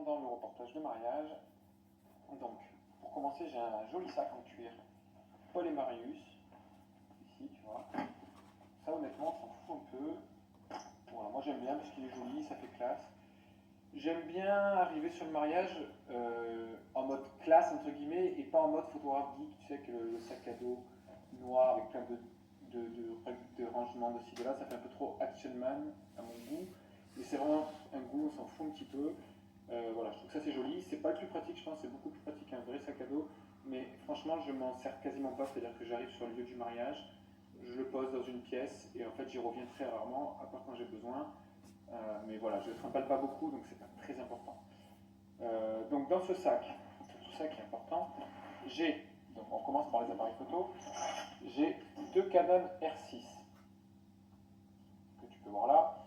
pendant le reportage de mariage. Donc, pour commencer, j'ai un joli sac en cuir Paul et Marius, ici, tu vois. Ça, honnêtement, on s'en fout un peu. Voilà, moi j'aime bien parce qu'il est joli, ça fait classe. J'aime bien arriver sur le mariage en mode classe, entre guillemets, et pas en mode photographe geek, tu sais, que le sac à dos noir avec plein de rangements de ci, de là, ça fait un peu trop action man à mon goût. Mais c'est vraiment un goût, on s'en fout un petit peu. Voilà, je trouve que ça c'est joli. C'est pas le plus pratique, je pense, c'est beaucoup plus pratique qu'un vrai sac à dos. Mais franchement, je m'en sers quasiment pas, c'est-à-dire que j'arrive sur le lieu du mariage, je le pose dans une pièce et en fait j'y reviens très rarement, à part quand j'ai besoin. Mais voilà, je ne trimballe pas beaucoup, donc c'est pas très important. Donc dans ce sac, tout ça qui est important, j'ai, donc on commence par les appareils photo, j'ai deux Canon R6 que tu peux voir là.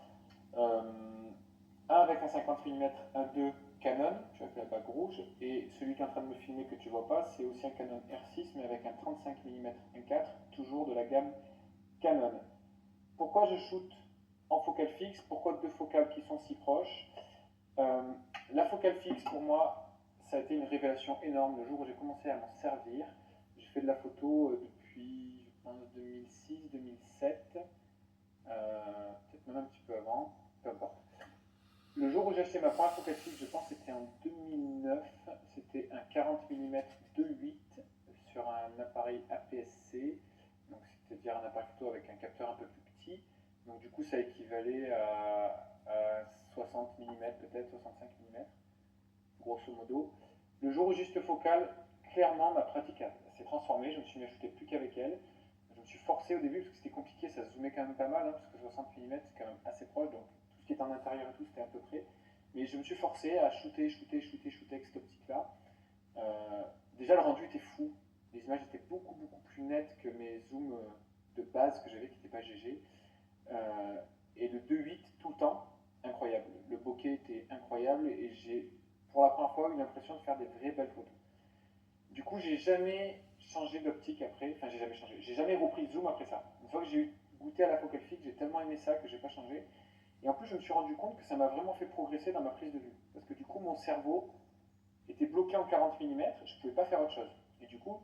Un avec un 50 mm 1.2 Canon, tu as fait la bague rouge, et celui qui est en train de me filmer que tu vois pas, c'est aussi un Canon R6 mais avec un 35 mm 1.4, toujours de la gamme Canon. Pourquoi je shoot en focale fixe? Pourquoi deux focales qui sont si proches? La focale fixe, pour moi, ça a été une révélation énorme le jour où j'ai commencé à m'en servir. J'ai fait de la photo depuis, je pense, 2006-2007, peut-être même un petit peu avant, peu importe. Le jour où j'ai acheté ma première focale fixe, je pense que c'était en 2009, c'était un 40 mm 2.8 sur un appareil APS-C, donc c'est-à-dire un appareil photo avec un capteur un peu plus petit. Donc du coup, ça équivalait à 60 mm, peut-être 65 mm, grosso modo. Le jour où j'ai cette focale, clairement, ma pratique s'est transformée. Je me suis mis à shooter plus qu'avec elle. Je me suis forcé au début parce que c'était compliqué, ça zoomait quand même pas mal, hein, parce que 60 mm c'est quand même assez proche, donc tout ce qui est en intérieur et tout, c'était à peu près. Mais je me suis forcé à shooter avec cette optique-là. Déjà, le rendu était fou. Les images étaient beaucoup plus nettes que mes zooms de base que j'avais qui n'étaient pas GG. Et le 2.8 tout le temps, incroyable. Le bokeh était incroyable et j'ai pour la première fois eu l'impression de faire des vraies belles photos. Du coup, j'ai jamais changé d'optique après, enfin j'ai jamais repris le zoom après ça. Une fois que j'ai goûté à la focale fixe, j'ai tellement aimé ça que j'ai pas changé. Et en plus, je me suis rendu compte que ça m'a vraiment fait progresser dans ma prise de vue. Parce que du coup, mon cerveau était bloqué en 40 mm, je pouvais pas faire autre chose. Et du coup,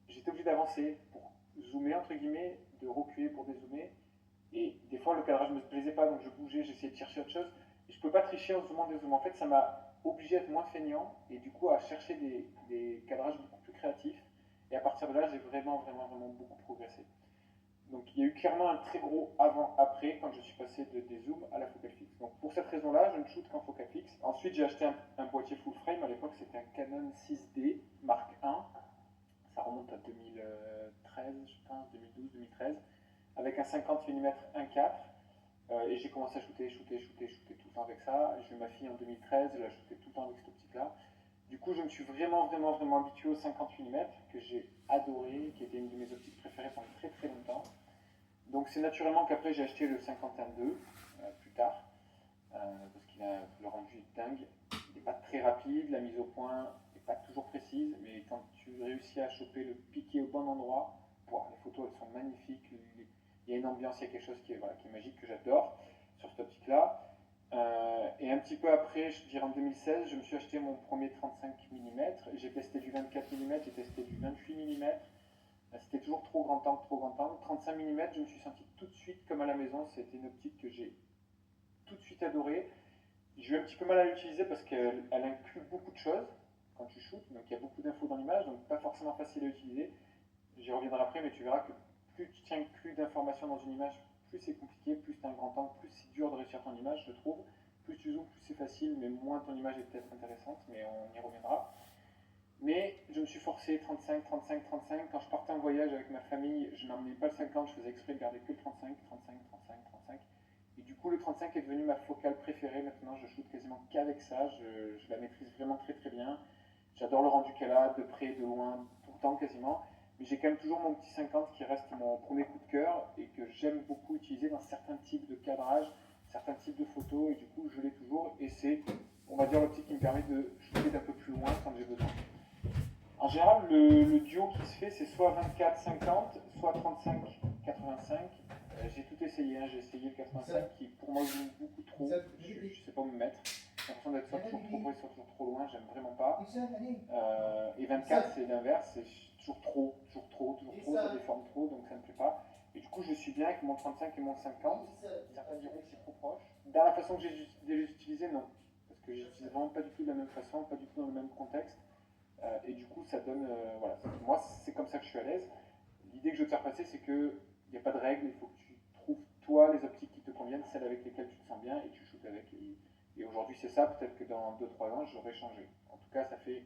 j'étais obligé d'avancer pour zoomer, entre guillemets, de reculer pour dézoomer. Et des fois, le cadrage ne me plaisait pas, donc je bougeais, j'essayais de chercher autre chose. Et je ne peux pas tricher en zoomant, dézoomant. En fait, ça m'a obligé à être moins feignant et du coup à chercher des cadrages beaucoup plus créatifs. Et à partir de là, j'ai vraiment beaucoup progressé. Donc il y a eu clairement un très gros avant-après quand je suis passé des zooms à la focale fixe. Donc pour cette raison-là, je ne shoot qu'en focale fixe. Ensuite, j'ai acheté un boîtier full frame. À l'époque, c'était un Canon 6D Mark I. Ça remonte à 2013, je pense, 2012-2013, avec un 50 mm 1.4. Et j'ai commencé à shooter tout le temps avec ça. J'ai eu ma fille en 2013, elle a shooté tout le temps avec cette optique-là. Du coup, je me suis vraiment habitué au 50 mm que j'ai adoré, qui était une de mes optiques préférées pendant très longtemps. Donc c'est naturellement qu'après j'ai acheté le 51.2 plus tard, parce qu'il a le rendu est dingue. Il n'est pas très rapide, la mise au point n'est pas toujours précise, mais quand tu réussis à choper le piqué au bon endroit, les photos elles sont magnifiques. Il y a une ambiance, il y a quelque chose qui est magique, que j'adore sur cette optique-là. Et un petit peu après, je dirais en 2016, je me suis acheté mon premier 35 mm. J'ai testé du 24 mm, j'ai testé du 28 mm. C'était toujours trop grand angle, 35 mm, je me suis senti tout de suite comme à la maison. C'était une optique que j'ai tout de suite adorée. J'ai eu un petit peu mal à l'utiliser parce qu'elle inclut beaucoup de choses quand tu shootes. Donc il y a beaucoup d'infos dans l'image, donc pas forcément facile à utiliser. J'y reviendrai après, mais tu verras que plus tu inclus d'informations dans une image, plus c'est compliqué, plus tu as un grand angle, plus c'est dur de réussir ton image, je trouve. Plus tu zoomes, plus c'est facile, mais moins ton image est peut-être intéressante, mais on y reviendra. Mais je me suis forcé 35. Quand je partais en voyage avec ma famille, je n'emmenais pas le 50, je faisais exprès de garder que le 35. Et du coup, le 35 est devenu ma focale préférée. Maintenant, je shoot quasiment qu'avec ça. Je la maîtrise vraiment très bien. J'adore le rendu qu'elle a, de près, de loin, tout le temps quasiment. Mais j'ai quand même toujours mon petit 50 qui reste mon premier coup de cœur et que j'aime beaucoup utiliser dans certains types de cadrage, certains types de photos. Et du coup, je l'ai toujours. Et c'est, on va dire, l'optique qui me permet de shooter d'un peu plus loin quand j'ai besoin. En général, le duo qui se fait, c'est soit 24-50, soit 35-85. J'ai tout essayé, hein. J'ai essayé le 85 qui pour moi joue beaucoup trop, je ne sais pas où me mettre. l'impression d'être soit toujours trop près, soit toujours trop loin, j'aime vraiment pas. Et 24, c'est l'inverse, c'est toujours trop, ça déforme trop, donc ça me plaît pas. Et du coup, je suis bien avec mon 35 et mon 50. Certains diront que c'est trop proche. Dans la façon que j'ai de les utiliser, non. Parce que j'utilise vraiment pas du tout de la même façon, pas du tout dans le même contexte. Et du coup, ça donne. Voilà. Moi, c'est comme ça que je suis à l'aise. L'idée que je veux te faire passer, c'est qu'il n'y a pas de règle, il faut que tu trouves, toi, les optiques qui te conviennent, celles avec lesquelles tu te sens bien, et tu shootes avec. Et aujourd'hui, c'est ça. Peut-être que dans 2-3 ans, j'aurais changé. En tout cas, ça fait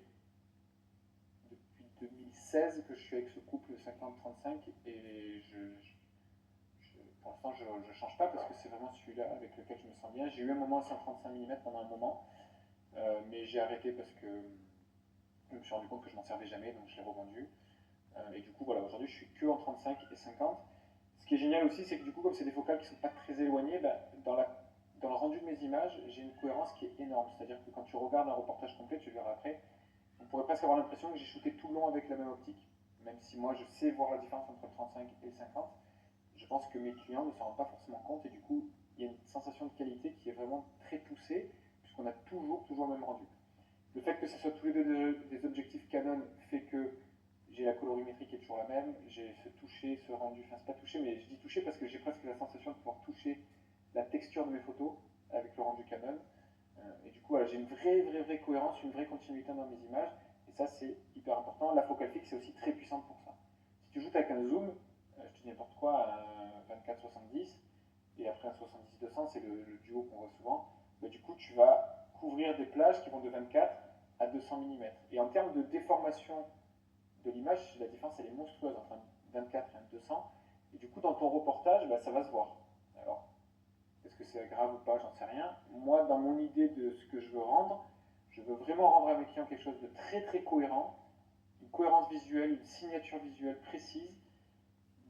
depuis 2016 que je suis avec ce couple 50-35, et pour l'instant, je ne change pas parce que c'est vraiment celui-là avec lequel je me sens bien. J'ai eu un moment à 135 mm pendant un moment, mais j'ai arrêté parce que je me suis rendu compte que je m'en servais jamais, donc je l'ai revendu. Et du coup, voilà, aujourd'hui, je suis que en 35 et 50. Ce qui est génial aussi, c'est que du coup, comme c'est des focales qui ne sont pas très éloignées, bah, dans le rendu de mes images, j'ai une cohérence qui est énorme. C'est-à-dire que quand tu regardes un reportage complet, tu le verras après, on pourrait presque avoir l'impression que j'ai shooté tout le long avec la même optique, même si moi, je sais voir la différence entre le 35 et le 50. Je pense que mes clients ne s'en rendent pas forcément compte, et du coup, il y a une sensation de qualité qui est vraiment très poussée, puisqu'on a toujours le même rendu. Le fait que ce soit tous les deux des objectifs Canon fait que j'ai la colorimétrie qui est toujours la même, j'ai ce toucher, ce rendu, enfin c'est pas toucher, mais je dis toucher parce que j'ai presque la sensation de pouvoir toucher la texture de mes photos avec le rendu Canon. Et du coup, voilà, j'ai une vraie cohérence, une vraie continuité dans mes images, et ça c'est hyper important. La focale fixe est aussi très puissante pour ça. Si tu joues avec un zoom, je te dis n'importe quoi, un 24-70, et après un 70-200, c'est le duo qu'on voit souvent, bah, du coup tu vas couvrir des plages qui vont de 24 à 200 mm. Et en termes de déformation de l'image, la différence elle est monstrueuse entre un 24 et un 200. Et du coup, dans ton reportage, bah, ça va se voir. Alors, est-ce que c'est grave ou pas, j'en sais rien. Moi, dans mon idée de ce que je veux rendre, je veux vraiment rendre à mes clients quelque chose de très cohérent, une cohérence visuelle, une signature visuelle précise.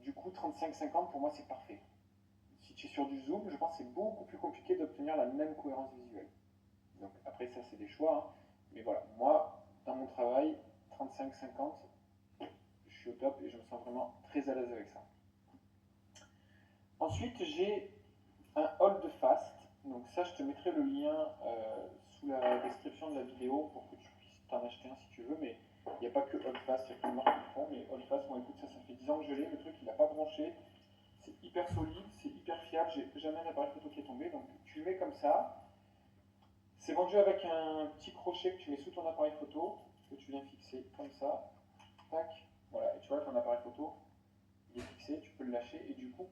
Du coup, 35-50 pour moi c'est parfait. Si tu es sur du zoom, je pense que c'est beaucoup plus compliqué d'obtenir la même cohérence visuelle. Donc après ça c'est des choix, hein. Mais voilà, moi dans mon travail, 35-50, je suis au top et je me sens vraiment très à l'aise avec ça. Ensuite j'ai un hold fast, donc ça je te mettrai le lien sous la description de la vidéo pour que tu puisses t'en acheter un si tu veux, mais il n'y a pas que hold fast, il y a plein de marques qui le font, mais hold fast, moi écoute, ça fait 10 ans que je l'ai, le truc il n'a pas bronché, c'est hyper solide, c'est hyper fiable, j'ai jamais un appareil photo qui est tombé, donc tu le mets comme ça. C'est vendu avec un petit crochet que tu mets sous ton appareil photo, que tu viens fixer comme ça, tac, voilà, et tu vois ton appareil photo, il est fixé, tu peux le lâcher, et du coup,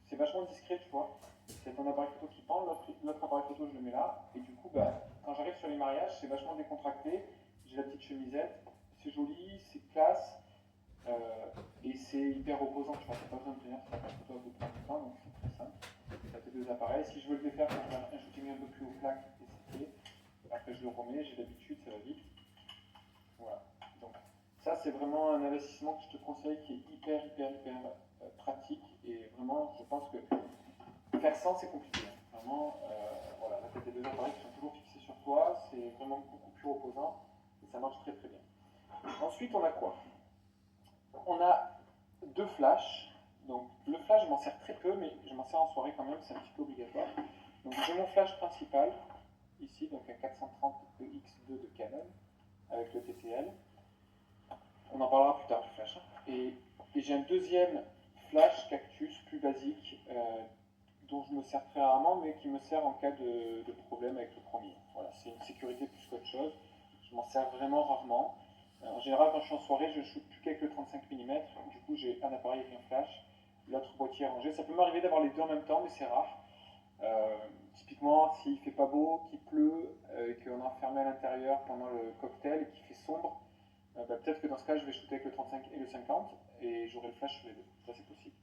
c'est vachement discret, tu vois. C'est ton appareil photo qui pend, l'autre appareil photo je le mets là, et du coup, bah, quand j'arrive sur les mariages, c'est vachement décontracté, j'ai la petite chemisette, c'est joli, c'est classe, et c'est hyper reposant, tu vois, t'as pas besoin de tenir ton appareil photo à bout de temps, donc c'est très simple. T'as tes deux appareils, si je veux le défaire pour faire un shooting un peu plus haut plaque, et c'est fait. Après je le remets, j'ai l'habitude, ça va vite. Voilà. Donc ça c'est vraiment un investissement que je te conseille qui est hyper pratique, et vraiment je pense que faire sans c'est compliqué. Hein. Vraiment, voilà, là t'as tes deux appareils qui sont toujours fixés sur toi, c'est vraiment beaucoup plus reposant et ça marche très bien. Ensuite on a quoi? On a deux flashs. Donc le flash je m'en sers très peu, mais je m'en sers en soirée quand même, c'est un petit peu obligatoire. Donc j'ai mon flash principal ici, donc un 430 EX2 de Canon avec le TTL. On en parlera plus tard du flash. Hein. Et j'ai un deuxième flash Cactus plus basique dont je me sers très rarement, mais qui me sert en cas de problème avec le premier. Voilà, c'est une sécurité plus qu'autre chose. Je m'en sers vraiment rarement. En général, quand je suis en soirée, je ne shoote plus qu'avec le 35 mm. Du coup, j'ai un appareil avec un flash, l'autre boîtier rangé. Ça peut m'arriver d'avoir les deux en même temps, mais c'est rare. Typiquement, s'il fait pas beau, qu'il pleut, et qu'on est enfermé à l'intérieur pendant le cocktail et qu'il fait sombre, bah, peut-être que dans ce cas, je vais shooter avec le 35 et le 50 et j'aurai le flash sur les deux. Ça, c'est possible.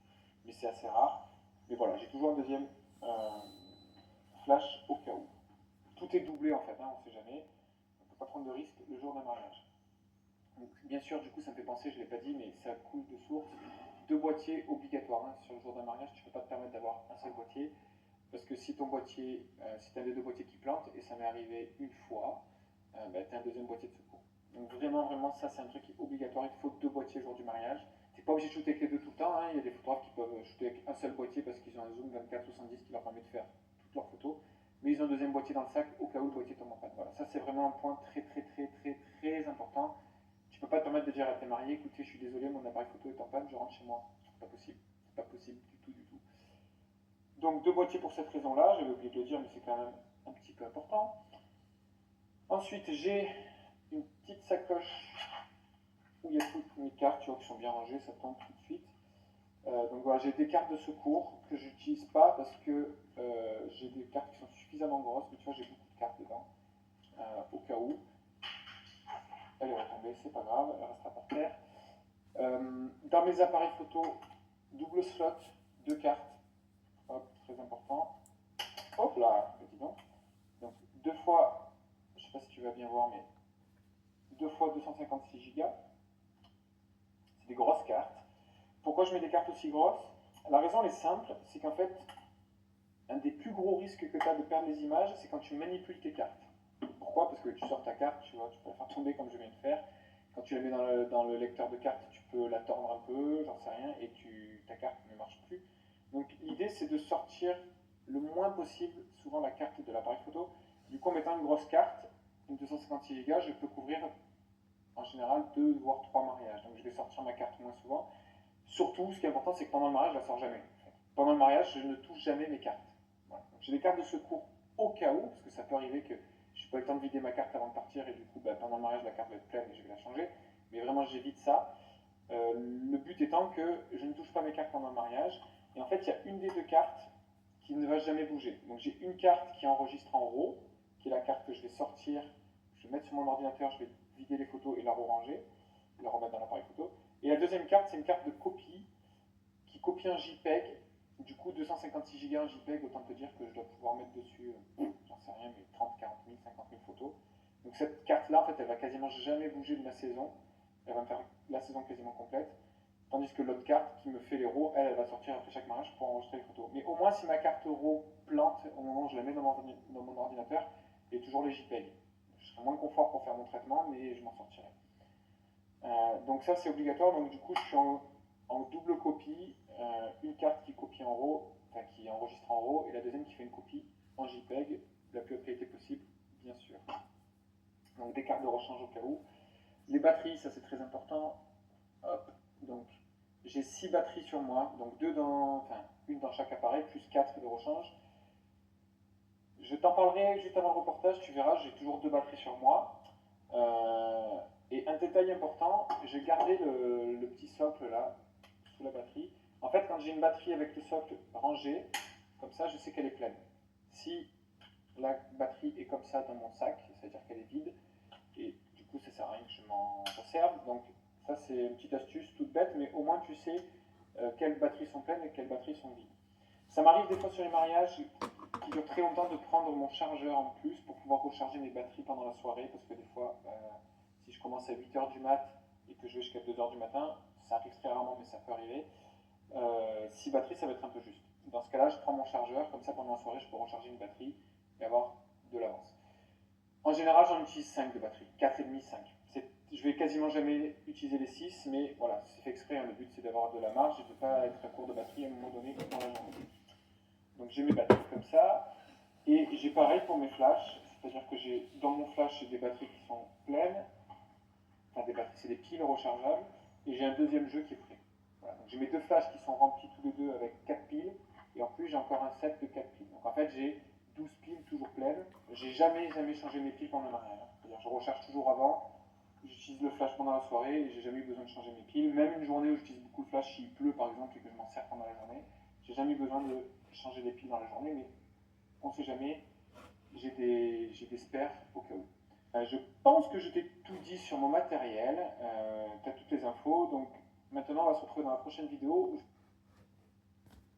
Mais c'est assez rare. Mais voilà, j'ai toujours un deuxième flash au cas où. Tout est doublé en fait, hein, on ne sait jamais. On ne peut pas prendre de risque le jour d'un mariage. Donc, bien sûr, du coup, ça me fait penser, je ne l'ai pas dit, mais ça coule de source. Deux boîtiers obligatoires. Hein, sur le jour d'un mariage, tu ne peux pas te permettre d'avoir un seul boîtier. Parce que si ton boîtier, si tu as les deux boîtiers qui plantent, et ça m'est arrivé une fois, bah, tu as un deuxième boîtier de secours. Donc vraiment, ça c'est un truc qui est obligatoire, il te faut deux boîtiers le jour du mariage. Tu n'es pas obligé de shooter avec les deux tout le temps, hein. Il y a des photographes qui peuvent shooter avec un seul boîtier parce qu'ils ont un zoom 24-70 qui leur permet de faire toutes leurs photos. mais ils ont un deuxième boîtier dans le sac au cas où le boîtier tombe en panne. Voilà, ça c'est vraiment un point très important. Tu peux pas te permettre de dire à tes mariés, écoutez, je suis désolé, mon appareil photo est en panne, je rentre chez moi. C'est pas possible. C'est pas possible du tout. Donc 2 boîtiers pour cette raison-là, j'avais oublié de le dire, mais c'est quand même un petit peu important. Ensuite, j'ai une petite sacoche où il y a toutes mes cartes, tu vois, qui sont bien rangées, ça tombe tout de suite. Donc voilà, j'ai des cartes de secours que je n'utilise pas parce que j'ai des cartes qui sont suffisamment grosses, mais tu vois, j'ai beaucoup de cartes dedans, au cas où. Elle est retombée, c'est pas grave, elle restera par terre. Dans mes appareils photo, double slot, 2 cartes, hop, très important. Hop là, dis donc. Donc 2 fois, je sais pas si tu vas bien voir, mais 2 fois 256 Go. C'est des grosses cartes. Pourquoi je mets des cartes aussi grosses? La raison est simple, c'est qu'en fait, un des plus gros risques que tu as de perdre les images, c'est quand tu manipules tes cartes. Pourquoi? Parce que tu sors ta carte, tu vois, tu peux la faire tomber comme je viens de faire. Quand tu la mets dans le lecteur de cartes, tu peux la tordre un peu, j'en sais rien, et ta carte ne marche plus. Donc l'idée, c'est de sortir le moins possible, souvent la carte de l'appareil photo. Du coup, en mettant une grosse carte, une 256 Go, je peux couvrir en général 2 voire 3 mariages. Donc je vais sortir ma carte moins souvent. Surtout, ce qui est important, c'est que pendant le mariage, je ne la sors jamais. Pendant le mariage, je ne touche jamais mes cartes. Voilà. J'ai des cartes de secours au cas où, parce que ça peut arriver que je n'ai pas eu le temps de vider ma carte avant de partir, et du coup, pendant le mariage, la carte va être pleine et je vais la changer. Mais vraiment, j'évite ça. Le but étant que je ne touche pas mes cartes pendant le mariage. Et en fait, il y a une des 2 cartes qui ne va jamais bouger. Donc j'ai une carte qui enregistre en RAW, qui est la carte que je vais sortir, je vais mettre sur mon ordinateur, je vais vider les photos et la ranger, la remettre dans l'appareil photo. Et la deuxième carte, c'est une carte de copie qui copie un JPEG. Du coup, 256 Go en JPEG, autant te dire que je dois pouvoir mettre dessus, j'en sais rien, mais 30, 40 000, 50 000 photos. Donc cette carte-là, en fait, elle va quasiment jamais bouger de ma saison. Elle va me faire la saison quasiment complète. Tandis que l'autre carte qui me fait les RAW, elle va sortir après chaque mariage pour enregistrer les photos. Mais au moins, si ma carte RAW plante au moment où je la mets dans mon ordinateur, il y a toujours les JPEG. Je serai moins confort pour faire mon traitement, mais je m'en sortirai. Donc ça, c'est obligatoire. Donc du coup, je suis en double copie. Une carte qui copie en RAW, enfin qui enregistre en RAW, et la deuxième qui fait une copie en JPEG, la plus haute qualité possible, bien sûr. Donc des cartes de rechange au cas où. Les batteries, ça c'est très important. Hop, donc j'ai 6 batteries sur moi, donc une dans chaque appareil, plus 4 de rechange. Je t'en parlerai juste avant le reportage, tu verras, j'ai toujours 2 batteries sur moi. Et un détail important, j'ai gardé le petit socle là, sous la batterie. En fait, quand j'ai une batterie avec le socle rangé, comme ça, je sais qu'elle est pleine. Si la batterie est comme ça dans mon sac, c'est-à-dire qu'elle est vide, et du coup, ça sert à rien que je m'en resserve. Donc, ça, c'est une petite astuce toute bête, mais au moins tu sais quelles batteries sont pleines et quelles batteries sont vides. Ça m'arrive des fois sur les mariages qui durent très longtemps de prendre mon chargeur en plus pour pouvoir recharger mes batteries pendant la soirée, parce que des fois, si je commence à 8h du mat et que je vais jusqu'à 2h du matin, ça arrive très rarement, mais ça peut arriver. 6 batteries, ça va être un peu juste. Dans ce cas-là, je prends mon chargeur, comme ça pendant la soirée, je peux recharger une batterie et avoir de l'avance. En général, j'en utilise 5 de batterie, 4,5, 5. Je vais quasiment jamais utiliser les 6, mais voilà, c'est fait exprès, hein. Le but c'est d'avoir de la marge et de ne pas être à court de batterie à un moment donné dans la journée. Donc j'ai mes batteries comme ça, et j'ai pareil pour mes flashs, c'est-à-dire que dans mon flash, j'ai des batteries qui sont pleines, enfin des batteries, c'est des piles rechargeables, et j'ai un deuxième jeu qui est prêt. Voilà, donc j'ai mes 2 flashs qui sont remplis tous les deux avec 4 piles, et en plus j'ai encore un set de 4 piles. Donc en fait j'ai 12 piles toujours pleines. J'ai jamais changé mes piles pendant le mariage. C'est-à-dire je recharge toujours avant, j'utilise le flash pendant la soirée et j'ai jamais eu besoin de changer mes piles. Même une journée où j'utilise beaucoup le flash, s'il pleut par exemple et que je m'en sers pendant la journée, j'ai jamais eu besoin de changer les piles dans la journée, mais on ne sait jamais, j'ai des spares au cas où. Je pense que je t'ai tout dit sur mon matériel, tu as toutes les infos, donc maintenant on va se retrouver dans la prochaine vidéo où je